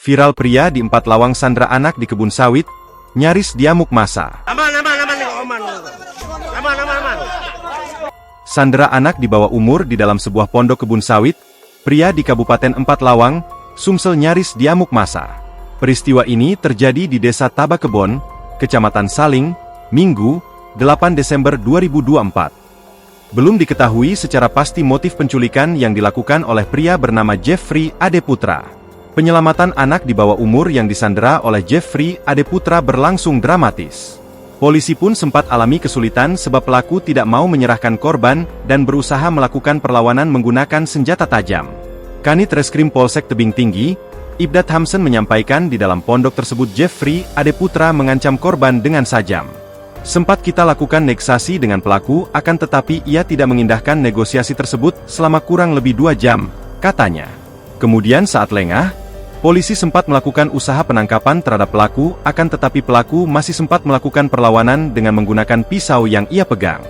Viral pria di 4 Lawang sandra anak di kebun sawit, nyaris diamuk massa. Aman. Sandra anak di bawah umur di dalam sebuah pondok kebun sawit, pria di Kabupaten 4 Lawang, Sumsel nyaris diamuk massa. Peristiwa ini terjadi di Desa Tabakebon, Kecamatan Saling, Minggu, 8 Desember 2024. Belum diketahui secara pasti motif penculikan yang dilakukan oleh pria bernama Jeffrey Adeputra. Penyelamatan anak di bawah umur yang disandera oleh Jeffrey Adeputra berlangsung dramatis. Polisi pun sempat alami kesulitan sebab pelaku tidak mau menyerahkan korban dan berusaha melakukan perlawanan menggunakan senjata tajam. Kanit Reskrim Polsek Tebing Tinggi, Ibdat Hamsen menyampaikan di dalam pondok tersebut Jeffrey Adeputra mengancam korban dengan sajam. Sempat kita lakukan negosiasi dengan pelaku, akan tetapi ia tidak mengindahkan negosiasi tersebut selama kurang lebih 2 jam, katanya. Kemudian saat lengah, polisi sempat melakukan usaha penangkapan terhadap pelaku, akan tetapi pelaku masih sempat melakukan perlawanan dengan menggunakan pisau yang ia pegang.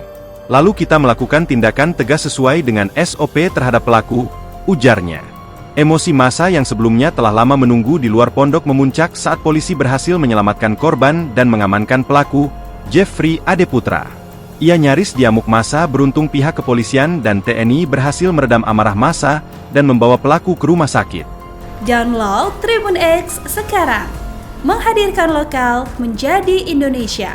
Lalu kita melakukan tindakan tegas sesuai dengan SOP terhadap pelaku, ujarnya. Emosi massa yang sebelumnya telah lama menunggu di luar pondok memuncak saat polisi berhasil menyelamatkan korban dan mengamankan pelaku, Jeffrey Adeputra. Ia nyaris diamuk massa beruntung pihak kepolisian dan TNI berhasil meredam amarah massa dan membawa pelaku ke rumah sakit. Download Tribun X sekarang, menghadirkan lokal menjadi Indonesia.